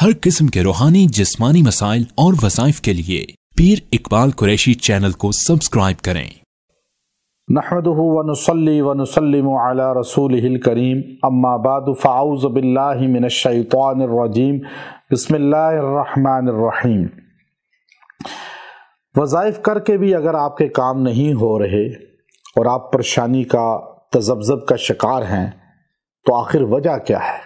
हर किस्म के रूहानी जिस्मानी मसाइल और वज़ाइफ के लिए पीर इकबाल कुरैशी चैनल को सब्सक्राइब करें। नहमदुहु व नुसल्ली व नुसल्लिमु अला रसूलिहिल करीम अम्मा बादु फ़अऊज़ु बिल्लाहि मिनश शैतानिर रजीम बिस्मिल्लाहिर रहमानिर रहीम। वज़ाइफ करके भी अगर आपके काम नहीं हो रहे और आप परेशानी का तज़ब्ज़ब का शिकार हैं तो आखिर वजह क्या है?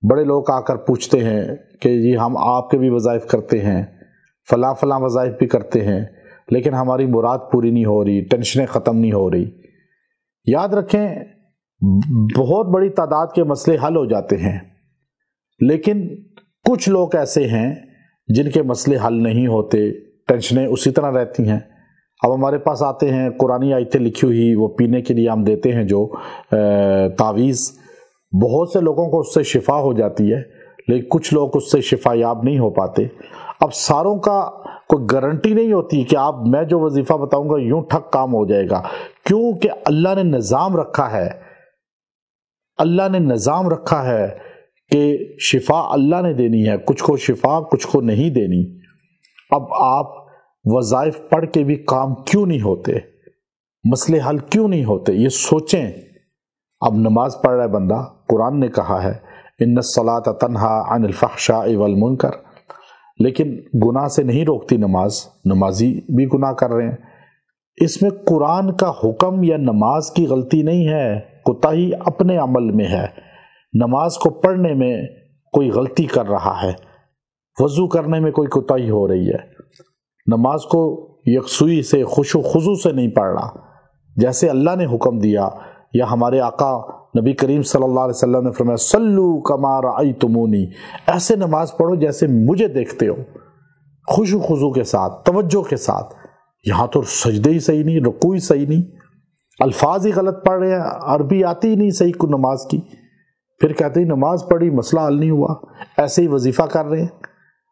बड़े लोग आकर पूछते हैं कि जी हम आपके भी वज़ाइफ करते हैं, फ़लाँ वज़ाइफ भी करते हैं, लेकिन हमारी मुराद पूरी नहीं हो रही, टेंशनें ख़त्म नहीं हो रही। याद रखें, बहुत बड़ी तादाद के मसले हल हो जाते हैं, लेकिन कुछ लोग ऐसे हैं जिनके मसले हल नहीं होते, टेंशनें उसी तरह रहती हैं। अब हमारे पास आते हैं कुरानी आयतें लिखी हुई, वो पीने के लिए हम देते हैं जो तावीज़, बहुत से लोगों को उससे शिफा हो जाती है, लेकिन कुछ लोग उससे शिफा याब नहीं हो पाते। अब सारों का कोई गारंटी नहीं होती कि आप मैं जो वजीफ़ा बताऊंगा यूं ठक काम हो जाएगा, क्योंकि अल्लाह ने निज़ाम रखा है, अल्लाह ने निज़ाम रखा है कि शिफा अल्लाह ने देनी है, कुछ को शिफा कुछ को नहीं देनी। अब आप वज़ाइफ पढ़ के भी काम क्यों नहीं होते, मसले हल क्यों नहीं होते, ये सोचें। अब नमाज पढ़ रहा है बंदा, कुरान ने कहा है इन्नस्सलात तन्हा अनिल फहशाइ वल मुनकर, लेकिन गुनाह से नहीं रोकती नमाज, नमाजी भी गुनाह कर रहे हैं। इसमें कुरान का हुक्म या नमाज की गलती नहीं है, कोताही अपने अमल में है। नमाज को पढ़ने में कोई गलती कर रहा है, वज़ू करने में कोई कोताही हो रही है, नमाज को यकसुई से खुशू खुजू से नहीं पढ़ रहा जैसे अल्लाह ने हुक्म दिया, या हमारे आका नबी करीम सल्लल्लाहु अलैहि वसल्लम ने फरमाया सल्लू कमा रअयतुमूनी, ऐसे नमाज पढ़ो जैसे मुझे देखते हो, खुशू खुजू के साथ, तवज्जो के साथ। यहाँ तो सजदे ही सही नहीं, रुकू ही सही नहीं, अल्फाज ही गलत पढ़ रहे हैं, अरबी आती ही नहीं सही को नमाज की, फिर कहते हैं नमाज पढ़ी मसला हल नहीं हुआ। ऐसे ही वजीफ़ा कर रहे हैं,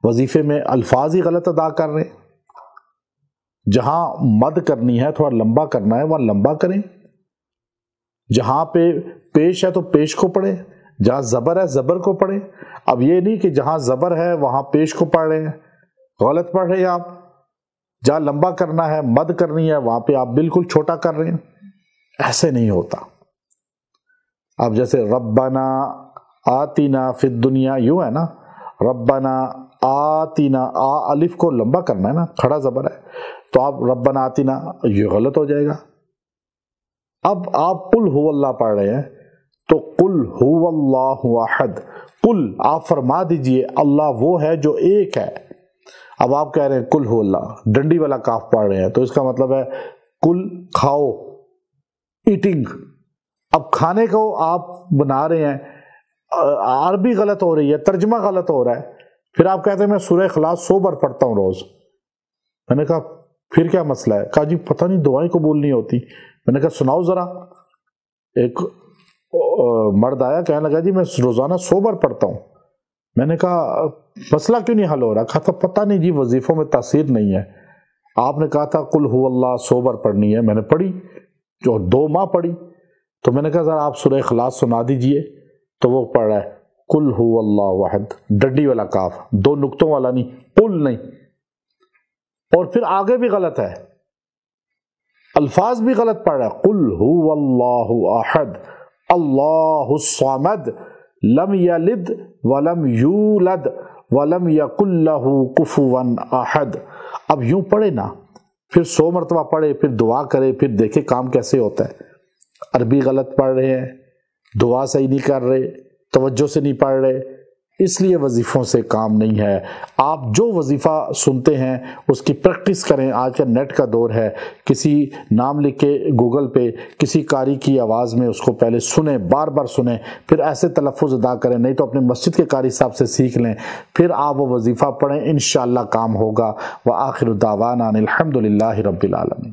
वजीफे में अल्फाज ही गलत अदा कर रहे हैं। जहाँ मद करनी है, थोड़ा लंबा करना है, वहाँ लंबा करें। जहाँ पे पेश है तो पेश को पढ़े, जहाँ ज़बर है ज़बर को पढ़े। अब ये नहीं कि जहाँ ज़बर है वहाँ पेश को पढ़ रहे हैं, गलत पढ़ रहे हैं आप। जहाँ लंबा करना है, मद करनी है, वहाँ पे आप बिल्कुल छोटा कर रहे हैं, ऐसे नहीं होता। अब जैसे रब्बना आतीना फिद दुनिया, यूँ है ना, रब्बना आतीना, आ अलिफ को लंबा करना है ना, खड़ा ज़बर है, तो आप रब्बना आतीना, ये गलत हो जाएगा। अब आप कुल हुवल्लाह पढ़ रहे हैं तो कुल हुवल्लाहु अहद, कुल आप फरमा दीजिए अल्लाह वो है जो एक है। अब आप कह रहे हैं कुल हुवल्लाह, डंडी वाला काफ पढ़ रहे हैं, तो इसका मतलब है कुल खाओ, ईटिंग। अब खाने को आप बना रहे हैं, अरबी गलत हो रही है, तर्जमा गलत हो रहा है, फिर आप कहते हैं मैं सूरह इखलास 100 बार पढ़ता हूँ रोज। मैंने कहा फिर क्या मसला है? कहा जी पता नहीं दुआएं को बोलनी होती। मैंने कहा सुनाओ जरा। एक मर्द आया, कहने लगा जी मैं रोजाना 100 बार पढ़ता हूँ। मैंने कहा मसला क्यों नहीं हल हो रहा? कहा था पता नहीं जी, वजीफों में तासीर नहीं है। आपने कहा था कुल हुवल्लाह 100 बार पढ़नी है, मैंने पढ़ी, जो 2 माह पढ़ी। तो मैंने कहा जरा आप सूरह इखलास सुना दीजिए, तो वो पढ़ रहा है कुल हुवल्लाहु अहद, डंडी वाला काफ, 2 नुक्तों वाला नहीं, कुल नहीं। और फिर आगे भी गलत है, अल्फाज भी गलत पढ़ रहा है, कुल हुवल्लाहु अहद अल्लाहुस समद लम यलिद वलम यूलद वलम यकुल लहू कुफुवन अहद। अब यूं पढ़े ना, फिर 100 मरतबा पढ़े, फिर दुआ करे, फिर देखे काम कैसे होता है। अरबी गलत पढ़ रहे हैं, दुआ सही नहीं कर रहे, तवज्जो से नहीं पढ़ रहे, इसलिए वजीफ़ों से काम नहीं है। आप जो वजीफ़ा सुनते हैं उसकी प्रैक्टिस करें। आज का नेट का दौर है, किसी नाम लिख के गूगल पे किसी कारी की आवाज़ में उसको पहले सुने, बार बार सुने, फिर ऐसे तलफ़ुज़ अदा करें, नहीं तो अपने मस्जिद के कारी साहब से सीख लें, फिर आप वो वजीफ़ा पढ़ें, इंशाअल्लाह काम होगा। व आखिर दावाना अनिल हम्दुलिल्लाहि रब्बिल आलमीन।